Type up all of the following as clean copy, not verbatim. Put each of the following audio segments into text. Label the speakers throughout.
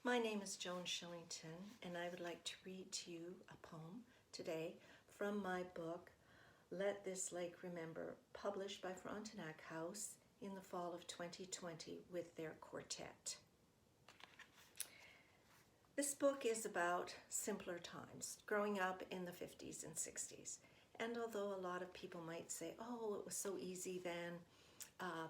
Speaker 1: My name is Joan Shillington, and I would like to read to you a poem today from my book, Let This Lake Remember, published by Frontenac House in the fall of 2020 with their quartet. This book is about simpler times, growing up in the 50s and 60s. And although a lot of people might say, oh, it was so easy then,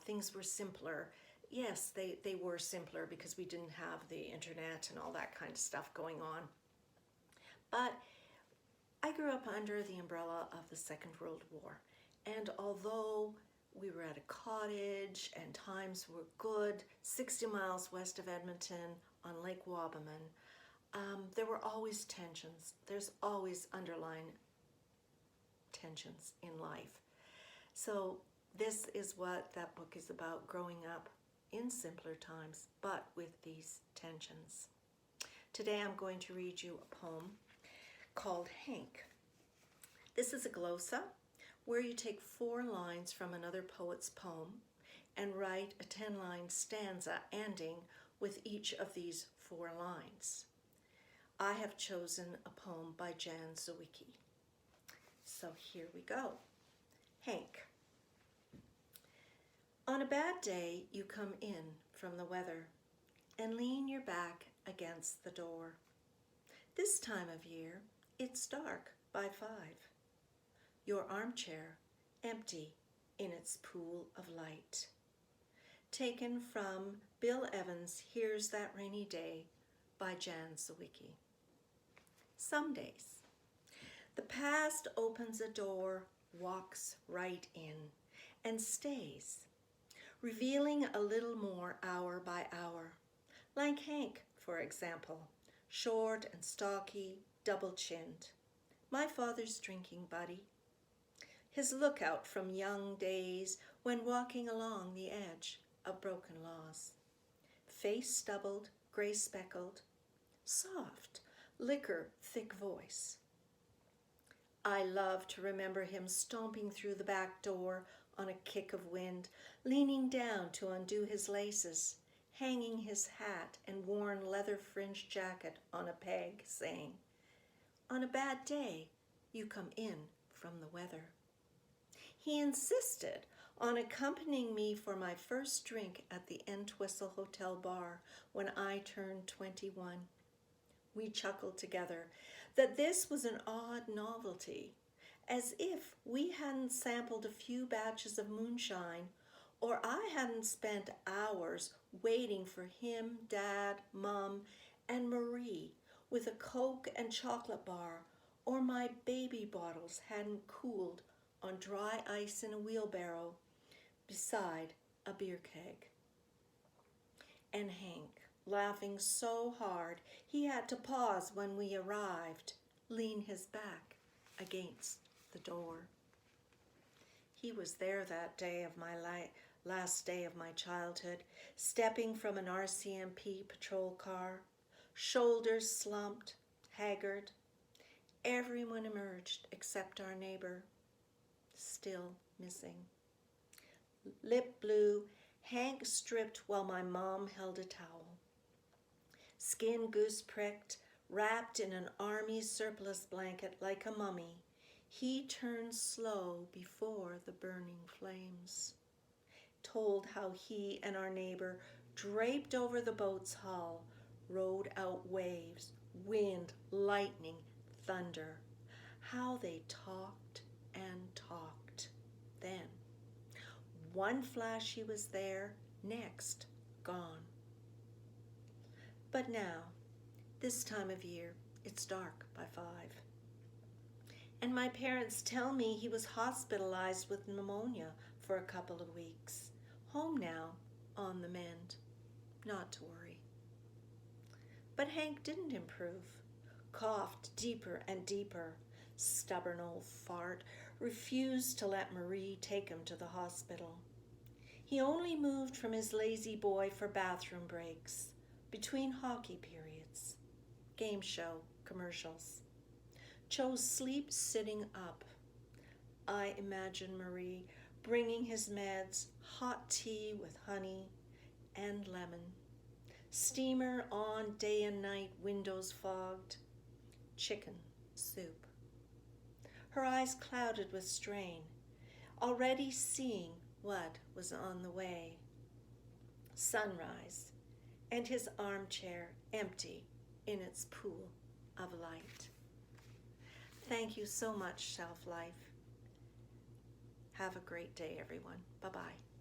Speaker 1: things were simpler. Yes, they were simpler because we didn't have the internet and all that kind of stuff going on. But I grew up under the umbrella of the Second World War. And although we were at a cottage and times were good, 60 miles west of Edmonton on Lake Wabamun, there were always tensions. There's always underlying tensions in life. So this is what that book is about, growing up in simpler times, but with these tensions. Today I'm going to read you a poem called Hank. This is a glossa, where you take 4 lines from another poet's poem and write a 10-line stanza ending with each of these 4 lines. I have chosen a poem by WWII. So here we go. Hank. On a bad day, you come in from the weather and lean your back against the door. This time of year, it's dark by 5. Your armchair empty in its pool of light. Taken from Bill Evans' Here's That Rainy Day by WWII. Some days, the past opens a door, walks right in, and stays, revealing a little more hour by hour. Like Hank, for example, short and stocky, double-chinned. My father's drinking buddy. His lookout from young days when walking along the edge of broken laws. Face stubbled, gray-speckled, soft, liquor thick voice. I love to remember him stomping through the back door on a kick of wind, leaning down to undo his laces, hanging his hat and worn leather-fringed jacket on a peg, saying, on a bad day, you come in from the weather. He insisted on accompanying me for my first drink at the Entwistle Hotel bar when I turned 21. We chuckled together that this was an odd novelty, as if we hadn't sampled a few batches of moonshine, or I hadn't spent hours waiting for him, Dad, Mom, and Marie with a Coke and chocolate bar, or my baby bottles hadn't cooled on dry ice in a wheelbarrow beside a beer keg. And Hank, laughing so hard he had to pause when we arrived, lean his back against the door. He was there that day of my last day of my childhood, stepping from an RCMP patrol car, shoulders slumped, haggard. Everyone emerged except our neighbor, still missing. Lip blue, Hank stripped while my mom held a towel. Skin goose-pricked, wrapped in an army surplus blanket like a mummy, he turned slow before the burning flames. Told how he and our neighbor, draped over the boat's hull, rode out waves, wind, lightning, thunder. How they talked and talked. Then, one flash he was there, next, gone. But now, this time of year, it's dark by 5. And my parents tell me he was hospitalized with pneumonia for a couple of weeks. Home now, on the mend. Not to worry. But Hank didn't improve. Coughed deeper and deeper. Stubborn old fart. Refused to let Marie take him to the hospital. He only moved from his lazy boy for bathroom breaks, between hockey periods, game show, commercials. Chose sleep sitting up. I imagine Marie bringing his meds, hot tea with honey and lemon, Steamer on day and night, windows fogged. Chicken soup. Her eyes clouded with strain, already seeing what was on the way. Sunrise, and his armchair empty in its pool of light. Thank you so much, Shelf Life. Have a great day, everyone. Bye-bye.